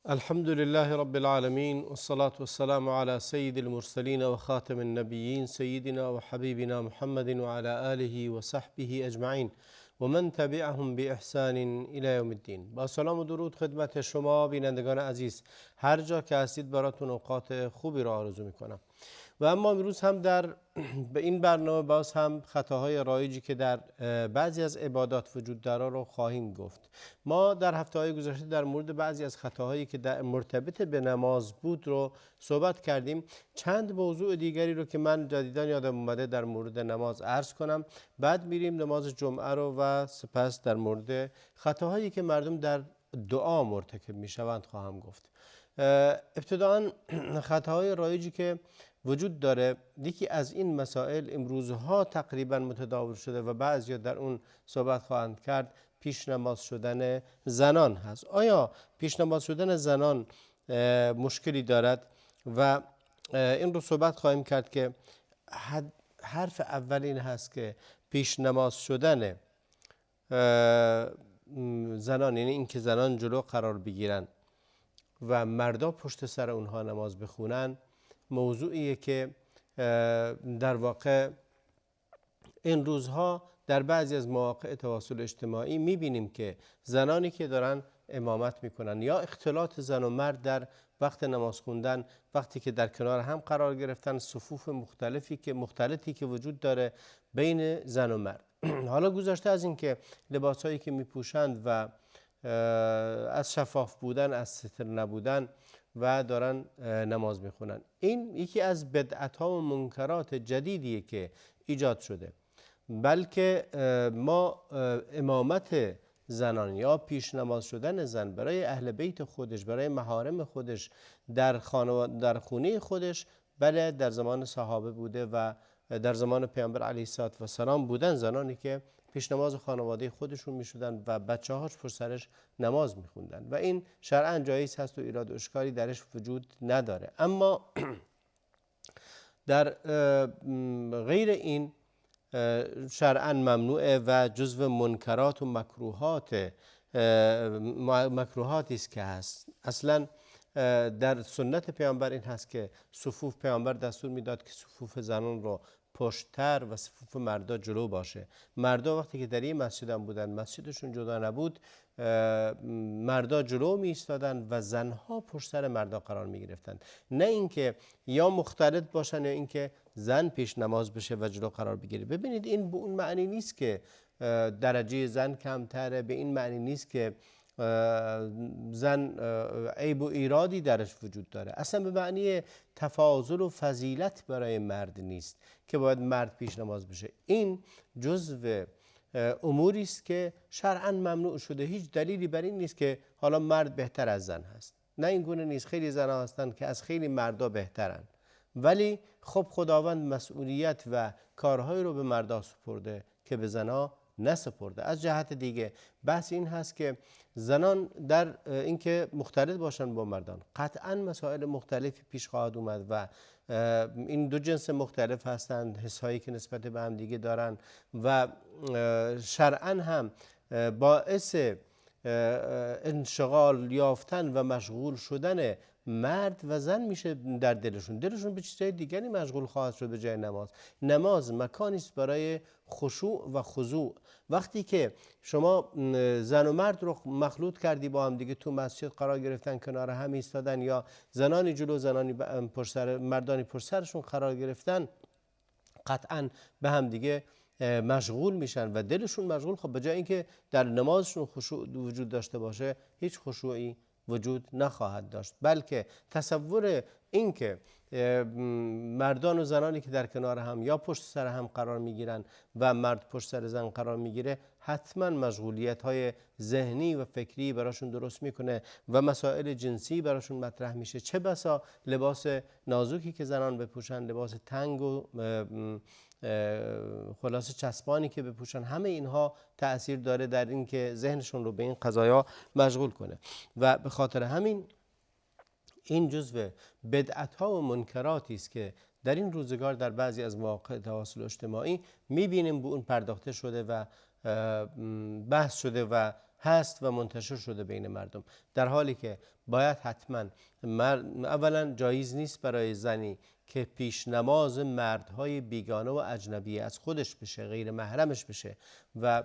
الحمد لله رب العالمين والصلاة والسلام على سيد المرسلين وخاتم النبيين سيدنا وحبيبنا محمد وعلى آله وصحبه أجمعين ومن تبعهم بإحسان إلى يوم الدين. با سلام و درود خدمت شما بینندگان عزیز، هر جا که هستید براتون اوقات خوبی را آرزو میکنم. و اما امروز هم به این برنامه باز هم خطاهای رایجی که در بعضی از عبادات وجود داره رو خواهیم گفت. ما در هفته‌های گذشته در مورد بعضی از خطاهایی که در مرتبط به نماز بود رو صحبت کردیم. چند موضوع دیگری رو که من جدیداً یادم اومده در مورد نماز عرض کنم، بعد میریم نماز جمعه رو و سپس در مورد خطاهایی که مردم در دعا مرتکب میشوند خواهم گفت. ابتداً خطاهای رایجی که وجود داره، یکی از این مسائل امروزها تقریبا متداول شده و بعضیا در اون صحبت خواهند کرد، پیش نماز شدن زنان هست. آیا پیش نماز شدن زنان مشکلی دارد؟ و این رو صحبت خواهیم کرد که حرف اول این هست که پیش نماز شدن زنان، یعنی اینکه زنان جلو قرار بگیرن و مردا پشت سر اونها نماز بخونن، موضوعیه که در واقع این روزها در بعضی از مواقع تواصل اجتماعی میبینیم که زنانی که دارن امامت میکنن یا اختلاط زن و مرد در وقت نماز خوندن، وقتی که در کنار هم قرار گرفتن، صفوف مختلطی که وجود داره بین زن و مرد. حالا گذشته از این که لباسهایی که میپوشند و از شفاف بودن، از ستر نبودن و دارن نماز میخونن، این یکی از بدعت ها و منکرات جدیدیه که ایجاد شده. بلکه ما امامت زنان یا پیش نماز شدن زن برای اهل بیت خودش، برای محارم خودش در خونه خودش، بله در زمان صحابه بوده و در زمان پیامبر علیه السلام بودن زنانی که پیش نماز خانواده خودشون میشدن و بچه هاش پر سرش نماز میخوندن و این شرعاً جایز هست و ایراد و اشکالی درش وجود نداره. اما در غیر این شرعاً ممنوعه و جزو منکرات و مکروهاتی است که هست. اصلاً در سنت پیامبر این هست که صفوف، پیامبر دستور میداد که صفوف زنان رو پشت‌تر و صفوف مردا جلو باشه. مردا وقتی که در این مسجد هم بودن، مسجدشون جدا نبود، مردا جلو می ایستادن و زنها پشت سر مردا قرار می گرفتن. نه اینکه یا مختلط باشن یا اینکه زن پیش نماز بشه و جلو قرار بگیره. ببینید این به اون معنی نیست که درجه زن کمتره، به این معنی نیست که زن عیب و ایرادی درش وجود داره. اصلا به معنی تفاضل و فضیلت برای مرد نیست که باید مرد پیش نماز بشه. این جزو اموری است که شرعاً ممنوع شده. هیچ دلیلی بر این نیست که حالا مرد بهتر از زن هست. نه این گونه نیست. خیلی زن‌ها هستن که از خیلی مردا بهترن، ولی خب خداوند مسئولیت و کارهایی رو به مردا سپرده که به زنها نسپرده. از جهت دیگه بحث این هست که زنان در اینکه مختلط باشن با مردان، قطعا مسائل مختلفی پیش خواهد اومد و این دو جنس مختلف هستند، حسایی که نسبت به هم دیگه دارن و شرعا هم باعث انشغال یافتن و مشغول شدن مرد و زن میشه در دلشون به چیزهای دیگری مشغول خواهد شد به جای نماز. نماز مکانی است برای خشوع و خضوع. وقتی که شما زن و مرد رو مخلوط کردی با هم دیگه، تو مسجد قرار گرفتن، کنار هم ایستادن، یا زنانی جلو زنانی پشت سر مردانی پشت سرشون قرار گرفتن، قطعا به هم دیگه مشغول میشن و دلشون مشغول. خب به جای اینکه در نمازشون خشوع وجود داشته باشه، هیچ خشوعی وجود نخواهد داشت. بلکه تصور این که مردان و زنانی که در کنار هم یا پشت سر هم قرار میگیرن و مرد پشت سر زن قرار میگیره، حتما مشغولیت های ذهنی و فکری براشون درست میکنه و مسائل جنسی براشون مطرح میشه. چه بسا لباس نازکی که زنان بپوشن، لباس تنگ و خلاص چسبانی که بپوشن، همه اینها تأثیر داره در این که ذهنشون رو به این قضایا مشغول کنه و به خاطر همین این جزو بدعت ها و منکراتی است که در این روزگار در بعضی از مواقع تواصل اجتماعی میبینیم به اون پرداخته شده و بحث شده و هست و منتشر شده بین مردم، در حالی که باید حتما اولا جایز نیست برای زنی که پیش نماز مردهای بیگانه و اجنبی از خودش بشه، غیر محرمش بشه و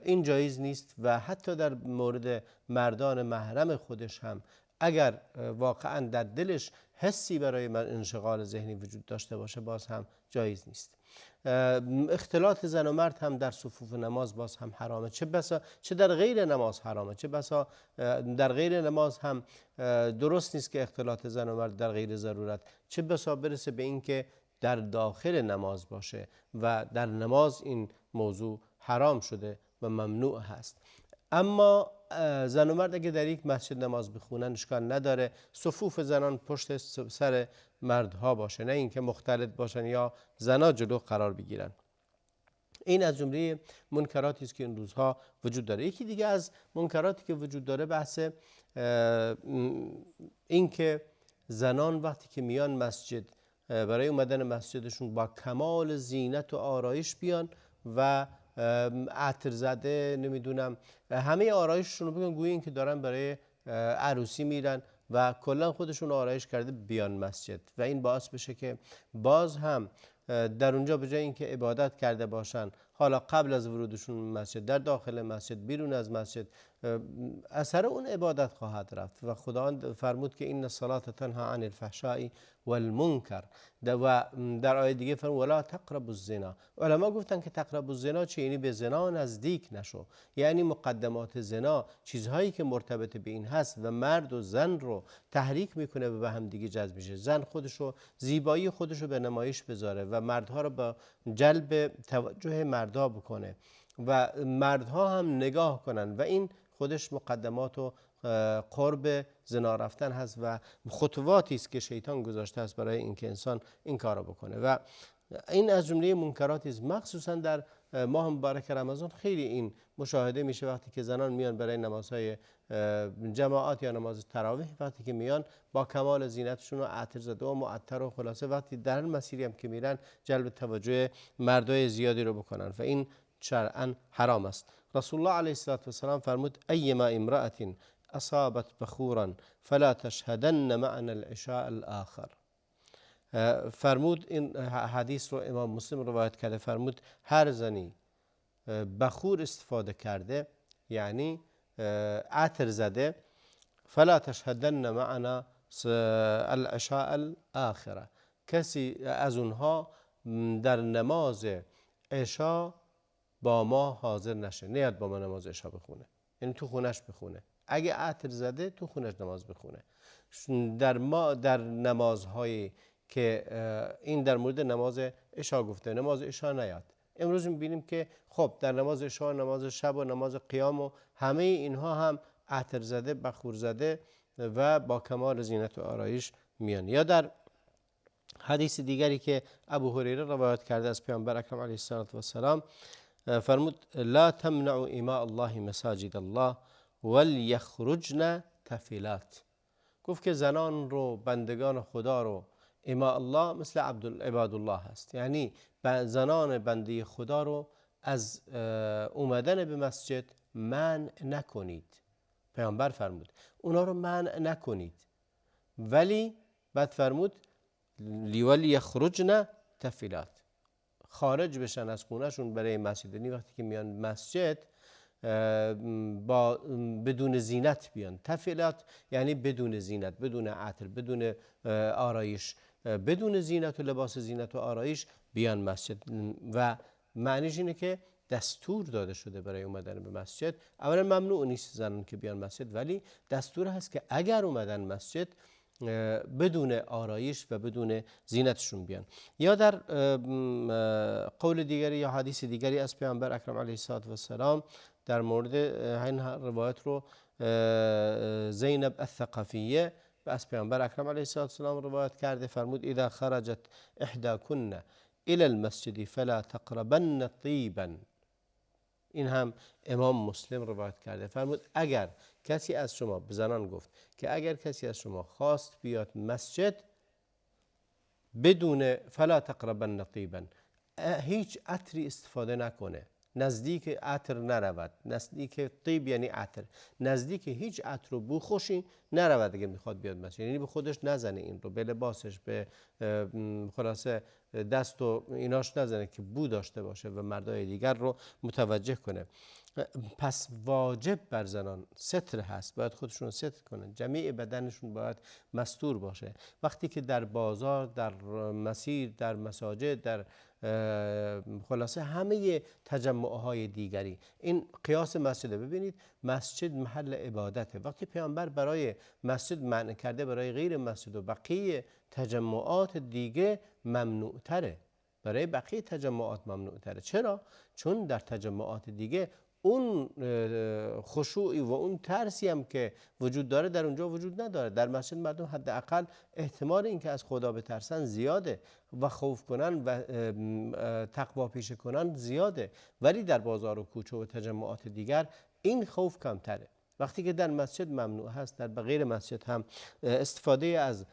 این جایز نیست. و حتی در مورد مردان محرم خودش هم اگر واقعا در دلش حسی برای انشغال ذهنی وجود داشته باشه باز هم جایز نیست. اختلاط زن و مرد هم در صفوف نماز باز هم حرامه، چه در غیر نماز حرامه، چه بسا در غیر نماز هم درست نیست که اختلاط زن و مرد در غیر ضرورت، چه بسا برسه به این که در داخل نماز باشه و در نماز این موضوع حرام شده و ممنوع هست. اما زن و مرد اگه در یک مسجد نماز بخونن اشکال نداره، صفوف زنان پشت سر مردها باشه، نه اینکه مختلط باشن یا زنا جلو قرار بگیرن. این از جمله منکراتی است که این روزها وجود داره. یکی دیگه از منکراتی که وجود داره بحث این که زنان وقتی که میان مسجد برای اومدن مسجدشون با کمال زینت و آرایش بیان و عطر زده، نمیدونم همه آرایششون رو بگن گویا این که دارن برای عروسی میرن و کلا خودشون آرایش کرده بیان مسجد و این باعث بشه که باز هم در اونجا به جای اینکه عبادت کرده باشن، حالا قبل از ورودشون مسجد، در داخل مسجد، بیرون از مسجد، اثر اون عبادت خواهد رفت و خداوند فرمود که این الصلاة تنها عن الفحشاء والمنکر و در آیه دیگه فرمود ولا تقربوا الزنا. علما گفتن که تقربوا الزنا چه؟ یعنی به زنا نزدیک نشو، یعنی مقدمات زنا، چیزهایی که مرتبط به این هست و مرد و زن رو تحریک میکنه و به هم دیگه جذب میشه. زن خودشو، زیبایی خودشو به نمایش بذاره و مردها رو با جلب توجه مردها بکنه و مردها هم نگاه کنن و این خودش مقدمات و قرب زنا رفتن هست و خطواتی است که شیطان گذاشته است برای اینکه انسان این کارو بکنه و این از جمله منکراتی است. مخصوصا در ماه مبارک رمضان خیلی این مشاهده میشه وقتی که زنان میان برای نمازهای جماعت یا نماز تراویح، وقتی که میان با کمال زینتشون و عطر زده و معطر و خلاصه وقتی در مسیری هم که میرن جلب توجه مردای زیادی رو بکنن و این شرعا حرام است. رسول الله علیه السلام فرمود ایما امرأة اصابت بخورا فلا تشهدن معنا العشاء الاخر. فرمود، این حدیث رو امام مسلم روایت کرده، فرمود هر زنی بخور استفاده کرده یعنی عطر زده، فلا تشهدن معنا العشاء الاخره، کسی از اونها در نماز عشا با ما حاضر نشه، نیاد با ما نماز عشا بخونه، یعنی تو خونش بخونه. اگه عطر زده تو خونش نماز بخونه. در نمازهایی که این در مورد نماز عشا گفته، نماز عشا نیاد. امروز میبینیم که خب در نماز عشا، نماز شب و نماز قیام و همه اینها هم عطر زده، بخور زده و با کمال زینت و آرایش میان. یا در حدیث دیگری که ابو هریره روایت کرده از پیامبر اکرم علیه السلام فرمود لا تمنعوا اماء الله مساجد الله وليخرجن تفلات. گفت که زنان رو، بندگان خدا رو، اماء الله مثل عباد الله هست، یعنی زنان بنده خدا رو از اومدن به مسجد منع نکنید. پیامبر فرمود اونا رو منع نکنید، ولی بعد فرمود وليخرجن تفلات، خارج بشن از خونهشون برای مسجد. یعنی وقتی که میان مسجد بدون زینت بیان. تفلات یعنی بدون زینت، بدون عطر، بدون آرایش، بدون زینت و لباس زینت و آرایش بیان مسجد. و معنیش اینه که دستور داده شده برای اومدن به مسجد. اولا ممنوع نیست زنان که بیان مسجد، ولی دستور هست که اگر اومدن مسجد بدون آرایش و بدون زینتشون بیان. یا در قول دیگری یا حدیث دیگری از پیامبر اکرم علیه السلام در مورد این روایت رو زینب الثقفیه و از پیامبر اکرم علیه السلام روایت کرده، فرمود اذا خرجت احداکن الى المسجد فلا تقربن طیبا. این هم امام مسلم روایت کرده، فرمود اگر کسی از شما، به زنان گفت که اگر کسی از شما خواست بیاد مسجد بدون فلا تقربن طیبا، هیچ عطری استفاده نکنه، نزدیک عطر نرود. نزدیک طیب یعنی عطر، نزدیک هیچ عطر و بو خوشی نرود اگه میخواد بیاد مسجد. یعنی به خودش نزنه، این رو به لباسش، به خلاصه دست و ایناش نزنه که بو داشته باشه و مردای دیگر رو متوجه کنه. پس واجب بر زنان ستر هست، باید خودشون رو ستر کنن، جمیع بدنشون باید مستور باشه. وقتی که در بازار، در مسیر، در مساجد، در خلاصه همه تجمعهای دیگری، این قیاس مسجده. ببینید مسجد محل عبادته، وقتی پیامبر برای مسجد منع کرده، برای غیر مسجد و بقیه تجمعات دیگه ممنوع تره، برای بقیه تجمعات ممنوع تره. چرا؟ چون در تجمعات دیگه اون خشوعی و اون ترسی هم که وجود داره در اونجا وجود نداره. در مسجد مردم حداقل احتمال اینکه از خدا بترسن زیاده و خوف کنن و تقوا پیشه کنن زیاده، ولی در بازار و کوچه و تجمعات دیگر این خوف کمتره. وقتی که در مسجد ممنوع هست، در غیر مسجد هم استفاده از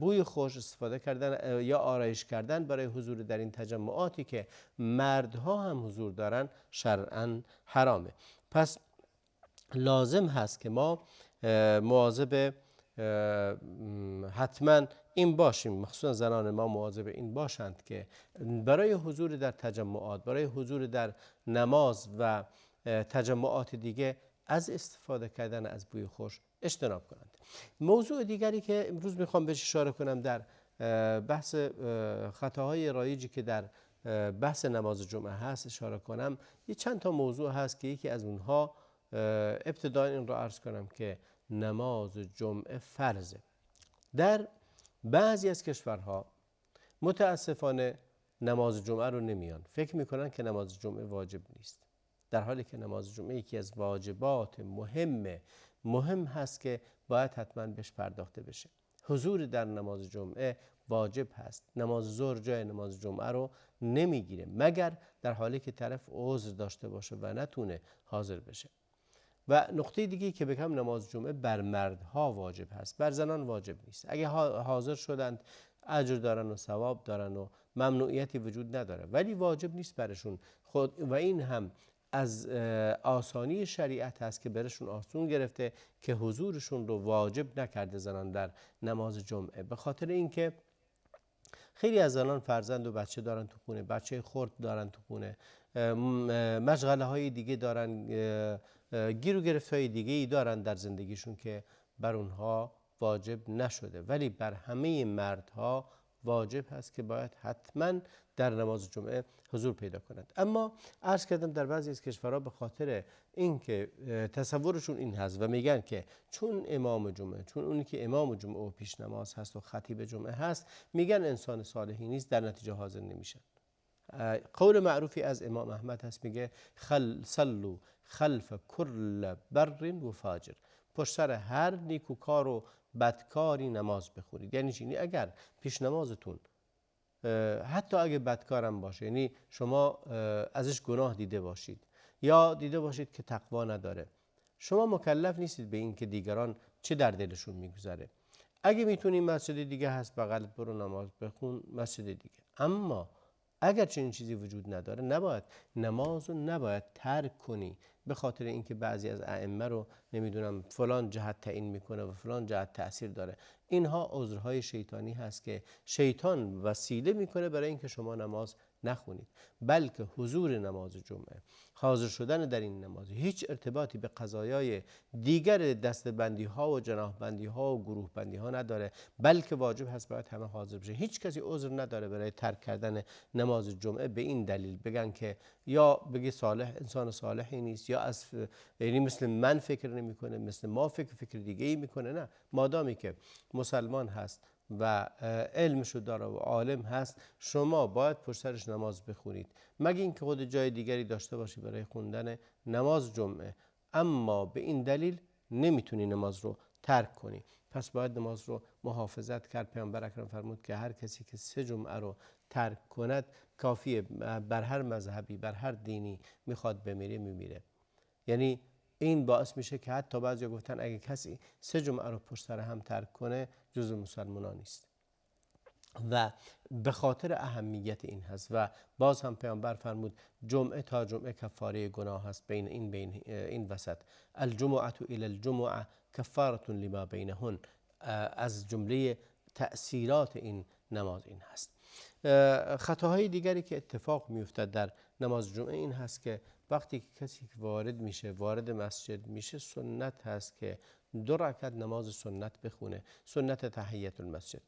بوی خوش، استفاده کردن یا آرایش کردن برای حضور در این تجمعاتی که مردها هم حضور دارن شرعاً حرامه. پس لازم هست که ما مواظب حتما این باشیم، مخصوصا زنان ما مواظب این باشند که برای حضور در تجمعات، برای حضور در نماز و تجمعات دیگه از استفاده کردن از بوی خوش اجتناب کنند. موضوع دیگری که امروز میخوام بهش اشاره کنم در بحث خطاهای رایجی که در بحث نماز جمعه هست اشاره کنم، یه چند تا موضوع هست که یکی از اونها ابتدا این رو عرض کنم که نماز جمعه فرضه. در بعضی از کشورها متاسفانه نماز جمعه رو نمیان، فکر میکنن که نماز جمعه واجب نیست، در حالی که نماز جمعه یکی از واجبات مهم هست که باید حتما بهش پرداخته بشه. حضور در نماز جمعه واجب هست. نماز ظهر جای نماز جمعه رو نمیگیره مگر در حالی که طرف عذر داشته باشه و نتونه حاضر بشه. و نقطه دیگه که بگم، نماز جمعه بر مردها واجب هست، بر زنان واجب نیست. اگه حاضر شدند اجر دارن و ثواب دارن و ممنوعیتی وجود نداره، ولی واجب نیست برشون. و این هم از آسانی شریعت هست که برشون آسون گرفته که حضورشون رو واجب نکرده زنان در نماز جمعه، به خاطر اینکه خیلی از زنان فرزند و بچه دارن تو خونه، بچه خرد دارن تو خونه، مشغله های دیگه دارن، گیر و گرفت های دیگه ای دارن در زندگیشون که بر اونها واجب نشده، ولی بر همه مردها واجب هست که باید حتما در نماز جمعه حضور پیدا کنند. اما عرض کردم در بعضی از کشورها به خاطر اینکه تصورشون این هست و میگن که چون امام جمعه، چون اونی که امام جمعه و پیش نماز هست و خطیب جمعه هست، میگن انسان صالحی نیست، در نتیجه حاضر نمیشن. قول معروفی از امام احمد هست، میگه صلوا خلف کل بر و فاجر، پشت سر هر نیکوکار و بدکاری نماز بخونید. یعنی چی؟ اگر پیش نمازتون حتی اگه بدکارم باشه، یعنی شما ازش گناه دیده باشید یا دیده باشید که تقوا نداره، شما مکلف نیستید به این که دیگران چه در دلشون میگذره. اگه میتونی مسجد دیگه هست بغلت، برو نماز بخون مسجد دیگه. اما اگر چنین چیزی وجود نداره، نماز رو نباید ترک کنی به خاطر اینکه بعضی از ائمه رو نمیدونم فلان جهت تعیین میکنه و فلان جهت تأثیر داره. اینها عذرهای شیطانی هست که شیطان وسیله میکنه برای اینکه شما نماز نخونید. بلکه حضور نماز جمعه، حاضر شدن در این نماز، هیچ ارتباطی به قضایای دیگر دستبندی ها و جناح بندی ها و گروه بندی ها نداره، بلکه واجب هست باید همه حاضر بشه. هیچ کسی عذر نداره برای ترک کردن نماز جمعه به این دلیل بگن که یا بگی صالح، انسان صالحی نیست، یا از یعنی مثل من فکر نمیکنه، مثل ما فکر دیگه ای میکنه. نه، مادامی که مسلمان هست و علمشو داره و عالم هست، شما باید پشت سرش نماز بخونید، مگه اینکه خود جای دیگری داشته باشی برای خوندن نماز جمعه. اما به این دلیل نمیتونی نماز رو ترک کنی، پس باید نماز رو محافظت کرد. پیامبر اکرم فرمود که هر کسی که 3 جمعه رو ترک کند کافیه، بر هر مذهبی، بر هر دینی میخواد بمیره میمیره. یعنی این باعث میشه که حتی بعضیا گفتن اگه کسی 3 جمعه رو پشت سر هم ترک کنه جزو مسلمانان نیست. و به خاطر اهمیت این هست و باز هم پیامبر فرمود جمعه تا جمعه کفاره گناه هست بین این وسط. الجمعه الی الجمعه کفاره لما بینهن، از جمله تأثیرات این نماز این هست. خطاهای دیگری که اتفاق میافتد در نماز جمعه این هست که وقتی که کسی وارد مسجد میشه، سنت هست که 2 رکعت نماز سنت بخونه، سنت تحیت المسجد.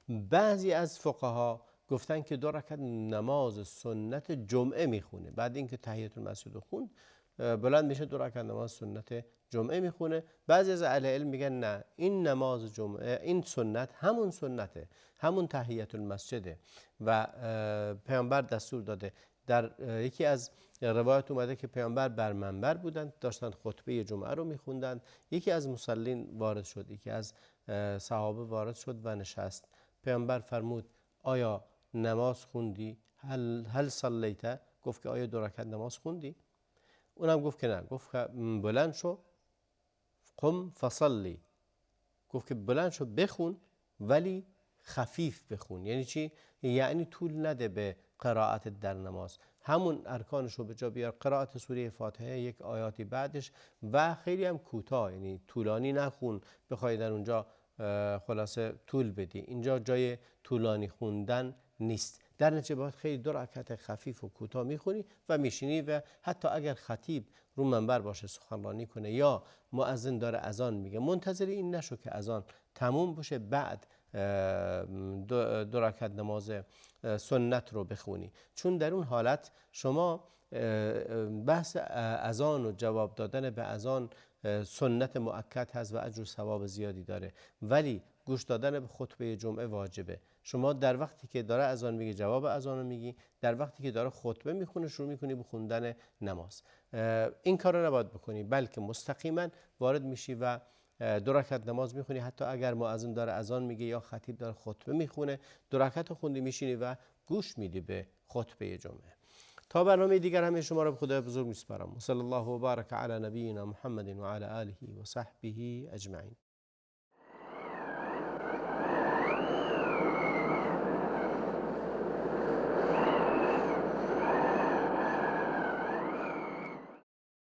بعضی از فقها گفتن که 2 رکعت نماز سنت جمعه میخونه، بعد اینکه تحیت المسجد رو خوند بلند میشه 2 رکعت نماز سنت جمعه میخونه. بعضی از اهل علم میگن نه، این نماز جمعه، این سنت همون سنته، همون تحیت المسجده و پیامبر دستور داده. در یکی از روایت اومده که پیامبر بر منبر بودند، داشتن خطبه جمعه رو میخوندند، یکی از مصلین وارد شد، یکی از صحابه وارد شد و نشست. پیامبر فرمود آیا نماز خوندی؟ هل صلیت؟ گفت که آیا 2 رکعت نماز خوندی؟ اونم گفت که نه. گفت که بلند شو، قم فصلی، گفت که بلند شو بخون ولی خفیف بخون. یعنی چی؟ یعنی طول نده به قرائت در نماز، همون ارکانش رو به جا بیار، قرائت سوره فاتحه، 1 آیاتی بعدش و خیلی هم کوتاه، یعنی طولانی نخون بخوای در اونجا خلاصه طول بدی. اینجا جای طولانی خوندن نیست. در نتیجه باید خیلی 2 رکعت خفیف و کوتاه میخونی و میشینی و حتی اگر خطیب رو منبر باشه سخنرانی کنه یا مؤذن داره اذان میگه، منتظر این نشو که اذان تموم بشه بعد 2 رکعت نماز سنت رو بخونی، چون در اون حالت شما بحث اذان و جواب دادن به اذان سنت مؤکد هست و اجر و ثواب زیادی داره، ولی گوش دادن به خطبه جمعه واجبه. شما در وقتی که داره اذان میگه جواب اذان رو میگی، در وقتی که داره خطبه میخونه شروع میکنی به خوندن نماز. این کار رو نباید بکنی، بلکه مستقیما وارد میشی و 2 رکعت نماز میخونی. حتی اگر مؤذن داره اذان میگه یا خطیب داره خطبه میخونه، 2 رکعت خوندی میشینی و گوش میدی به خطبه جمعه. تا برنامه دیگر همه شما را به خدای بزرگ میسپارم. صلی الله و بارک علی نبینا محمد و علی آله و صحبه اجمعین.